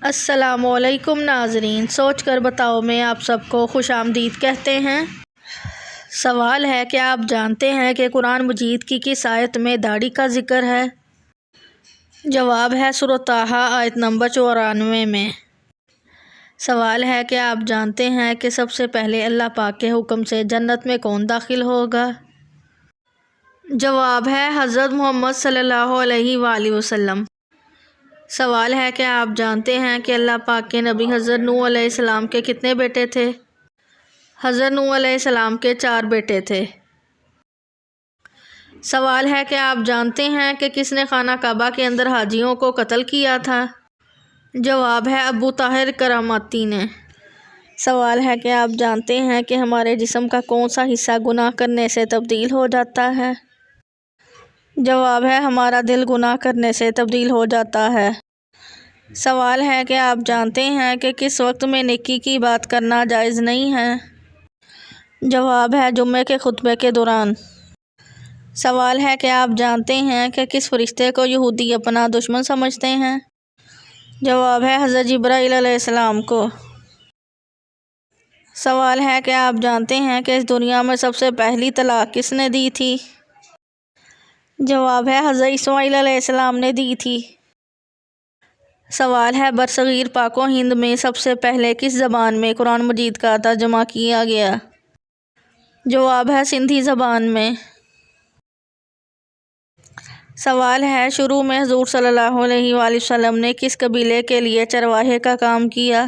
السلام علیکم ناظرین، سوچ کر بتاؤ میں آپ سب کو خوش آمدید کہتے ہیں۔ سوال ہے کہ آپ جانتے ہیں کہ قرآن مجید کی کس آیت میں داڑھی کا ذکر ہے؟ جواب ہے سورۃ طٰہٰ آیت نمبر 94 میں۔ سوال ہے کہ آپ جانتے ہیں کہ سب سے پہلے اللہ پاک کے حکم سے جنت میں کون داخل ہوگا؟ جواب ہے حضرت محمد صلی اللہ علیہ وآلہ وسلم۔ سوال ہے کہ آپ جانتے ہیں کہ اللہ پاک کے نبی حضرت نوح علیہ السلام کے کتنے بیٹے تھے؟ حضرت نوح علیہ السلام کے 4 بیٹے تھے۔ سوال ہے کہ آپ جانتے ہیں کہ کس نے خانہ کعبہ کے اندر حاجیوں کو قتل کیا تھا؟ جواب ہے ابو طاہر کرامتی نے۔ سوال ہے کہ آپ جانتے ہیں کہ ہمارے جسم کا کون سا حصہ گناہ کرنے سے تبدیل ہو جاتا ہے؟ جواب ہے ہمارا دل گناہ کرنے سے تبدیل ہو جاتا ہے۔ سوال ہے کہ آپ جانتے ہیں کہ کس وقت میں نیکی کی بات کرنا جائز نہیں ہے؟ جواب ہے جمعے کے خطبے کے دوران۔ سوال ہے کہ آپ جانتے ہیں کہ کس فرشتے کو یہودی اپنا دشمن سمجھتے ہیں؟ جواب ہے حضرت جبرائیل علیہ السلام کو۔ سوال ہے کہ آپ جانتے ہیں کہ اس دنیا میں سب سے پہلی طلاق کس نے دی تھی؟ جواب ہے حضرت اسماعیل علیہ السلام نے دی تھی۔ سوال ہے برصغیر پاک و ہند میں سب سے پہلے کس زبان میں قرآن مجید کا ترجمہ کیا گیا؟ جواب ہے سندھی زبان میں۔ سوال ہے شروع میں حضور صلی اللہ علیہ وآلہ وسلم نے کس قبیلے کے لیے چرواہے کا کام کیا؟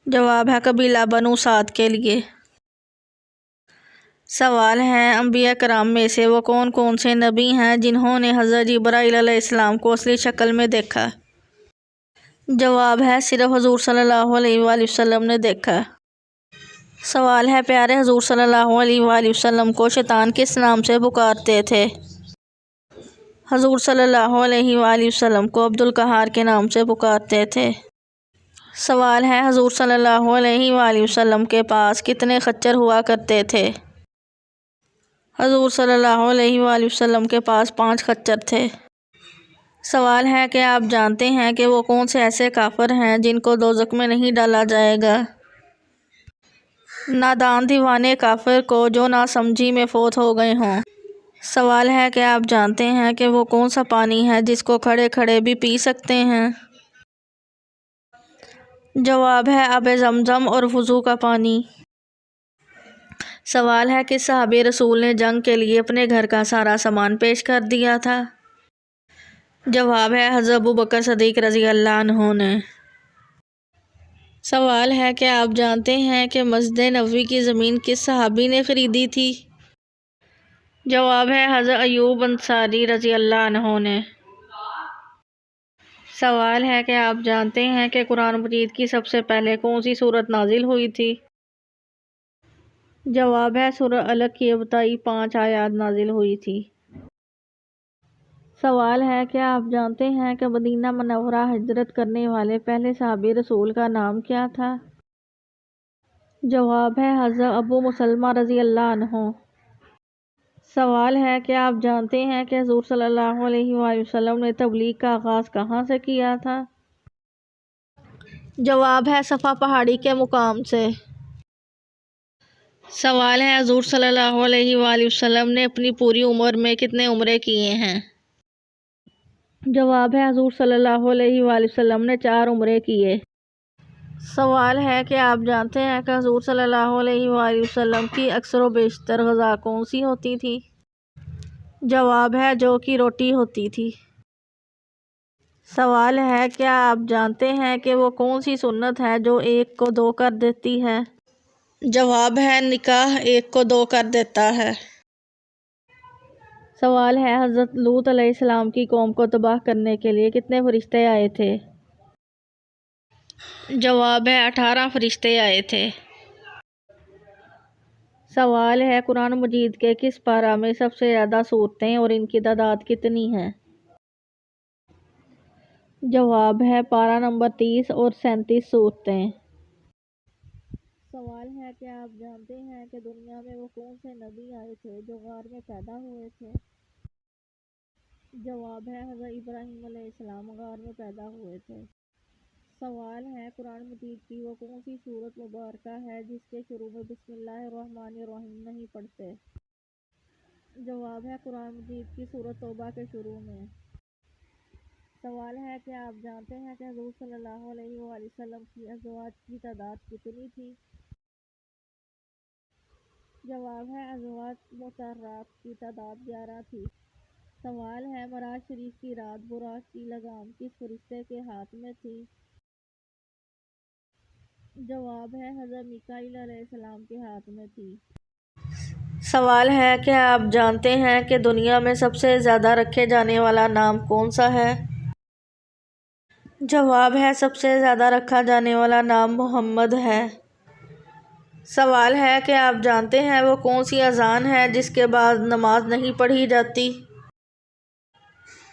جواب ہے قبیلہ بنو سعد کے لیے۔ سوال ہے انبیاء کرام میں سے وہ کون کون سے نبی ہیں جنہوں نے حضرت جبرائیل علیہ السلام کو اصلی شکل میں دیکھا؟ جواب ہے صرف حضور صلی اللہ علیہ وآلہ وسلم نے دیکھا۔ سوال ہے پیارے حضور صلی اللہ علیہ وآلہ وسلم کو شیطان کس نام سے پکارتے تھے؟ حضور صلی اللہ علیہ وآلہ وسلم کو عبدالقہار کے نام سے پکارتے تھے۔ سوال ہے حضور صلی اللہ علیہ وآلہ وسلم کے پاس کتنے خچر ہوا کرتے تھے؟ حضور صلی اللہ علیہ وآلہ وسلم کے پاس 5 خچر تھے۔ سوال ہے کہ آپ جانتے ہیں کہ وہ کون سے ایسے کافر ہیں جن کو دوزخ میں نہیں ڈالا جائے گا؟ نادان دیوانے کافر کو جو ناسمجھی میں فوت ہو گئے ہوں۔ سوال ہے کہ آپ جانتے ہیں کہ وہ کون سا پانی ہے جس کو کھڑے کھڑے بھی پی سکتے ہیں؟ جواب ہے آب زمزم اور وضو کا پانی۔ سوال ہے کہ صحابی رسول نے جنگ کے لیے اپنے گھر کا سارا سامان پیش کر دیا تھا؟ جواب ہے حضرت ابوبکر صدیق رضی اللہ عنہ نے۔ سوال ہے کہ آپ جانتے ہیں کہ مسجد نبوی کی زمین کس صحابی نے خریدی تھی؟ جواب ہے حضرت ایوب انصاری رضی اللہ عنہ نے۔ سوال ہے کہ آپ جانتے ہیں کہ قرآن مجید کی سب سے پہلے کون سی سورت نازل ہوئی تھی؟ جواب ہے سورہ علق کی ابتدائی 5 آیات نازل ہوئی تھی۔ سوال ہے کہ آپ جانتے ہیں کہ مدینہ منورہ ہجرت کرنے والے پہلے صحابی رسول کا نام کیا تھا؟ جواب ہے حضرت ابو مسلمہ رضی اللہ عنہ۔ سوال ہے کہ آپ جانتے ہیں کہ حضور صلی اللہ علیہ وآلہ وسلم نے تبلیغ کا آغاز کہاں سے کیا تھا؟ جواب ہے صفا پہاڑی کے مقام سے۔ سوال ہے حضور صلی اللہ علیہ وآلہ وسلم نے اپنی پوری عمر میں کتنے عمرے کیے ہیں؟ جواب ہے حضور صلی اللہ علیہ وآلہ وسلم نے 4 عمرے کیے۔ سوال ہے کہ آپ جانتے ہیں کہ حضور صلی اللہ علیہ وآلہ وسلم کی اکثر و بیشتر غذا کون سی ہوتی تھی؟ جواب ہے جو کی روٹی ہوتی تھی۔ سوال ہے کیا آپ جانتے ہیں کہ وہ کون سی سنت ہے جو 1 کو 2 کر دیتی ہے؟ جواب ہے نکاح 1 کو 2 کر دیتا ہے۔ سوال ہے حضرت لوط علیہ السلام کی قوم کو تباہ کرنے کے لیے کتنے فرشتے آئے تھے؟ جواب ہے 18 فرشتے آئے تھے۔ سوال ہے قرآن مجید کے کس پارہ میں سب سے زیادہ سورتیں اور ان کی تعداد کتنی ہیں؟ جواب ہے پارہ نمبر 30 اور 37 سورتیں۔ سوال ہے کہ آپ جانتے ہیں کہ دنیا میں وہ کون سے نبی آئے تھے جو غار میں پیدا ہوئے تھے؟ جواب ہے حضرت ابراہیم علیہ السلام غار میں پیدا ہوئے تھے۔ سوال ہے قرآن مجید کی وہ کون سی سورت مبارکہ ہے جس کے شروع میں بسم اللہ الرحمن الرحیم نہیں پڑھتے؟ جواب ہے قرآن مجید کی سورت توبہ کے شروع میں۔ سوال ہے کہ آپ جانتے ہیں کہ حضور صلی اللہ علیہ وآلہ وسلم کی ازواج کی تعداد کتنی تھی؟ جواب ہے ازواج مطہرات کی تعداد 11 تھی۔ سوال ہے معراج شریف کی رات براق کی لگام کس فرشتے کے ہاتھ میں تھی؟ جواب ہے حضرت میکائیل علیہ السلام کے ہاتھ میں تھی۔ سوال ہے کہ آپ جانتے ہیں کہ دنیا میں سب سے زیادہ رکھے جانے والا نام کون سا ہے؟ جواب ہے سب سے زیادہ رکھا جانے والا نام محمد ہے۔ سوال ہے کہ آپ جانتے ہیں وہ کون سی اذان ہے جس کے بعد نماز نہیں پڑھی جاتی؟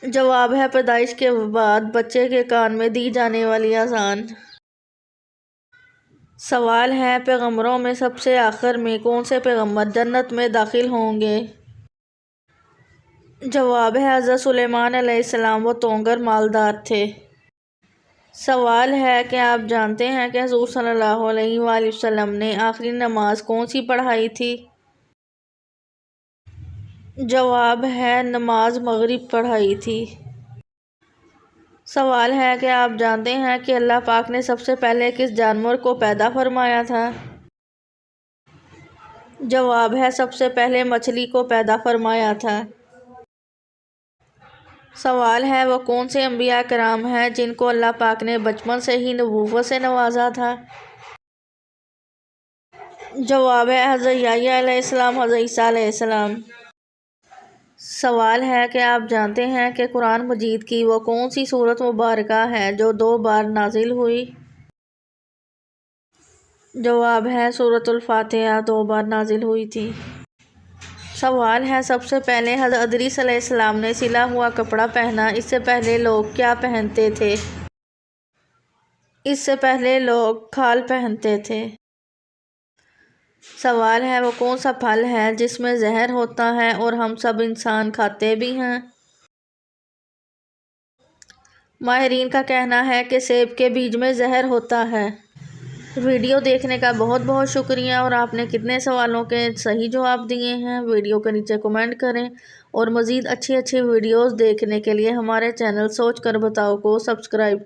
جواب ہے پیدائش کے بعد بچے کے کان میں دی جانے والی اذان۔ سوال ہے پیغمبروں میں سب سے آخر میں کون سے پیغمبر جنت میں داخل ہوں گے؟ جواب ہے حضرت سلیمان علیہ السلام، وہ تونگر مالدار تھے۔ سوال ہے کہ آپ جانتے ہیں کہ حضور صلی اللہ علیہ وآلہ وسلم نے آخری نماز کون سی پڑھائی تھی؟ جواب ہے نماز مغرب پڑھائی تھی۔ سوال ہے کہ آپ جانتے ہیں کہ اللہ پاک نے سب سے پہلے کس جانور کو پیدا فرمایا تھا؟ جواب ہے سب سے پہلے مچھلی کو پیدا فرمایا تھا۔ سوال ہے وہ کون سے انبیاء کرام ہیں جن کو اللہ پاک نے بچپن سے ہی نبوت سے نوازا تھا؟ جواب ہے حضرت یحییٰ علیہ السلام، حضرت عیسیٰ علیہ السلام۔ سوال ہے کہ آپ جانتے ہیں کہ قرآن مجید کی وہ کون سی سورت مبارکہ ہے جو 2 بار نازل ہوئی؟ جواب ہے سورۃ الفاتحہ 2 بار نازل ہوئی تھی۔ سوال ہے سب سے پہلے حضرت ادریس علیہ السلام نے سلا ہوا کپڑا پہنا، اس سے پہلے لوگ کیا پہنتے تھے؟ اس سے پہلے لوگ کھال پہنتے تھے۔ سوال ہے وہ کون سا پھل ہے جس میں زہر ہوتا ہے اور ہم سب انسان کھاتے بھی ہیں؟ ماہرین کا کہنا ہے کہ سیب کے بیج میں زہر ہوتا ہے۔ ویڈیو دیکھنے کا بہت بہت شکریہ، اور آپ نے کتنے سوالوں کے صحیح جواب دیے ہیں ویڈیو کے نیچے کمنٹ کریں، اور مزید اچھی ویڈیوز دیکھنے کے لیے ہمارے چینل سوچ کر بتاؤ کو سبسکرائب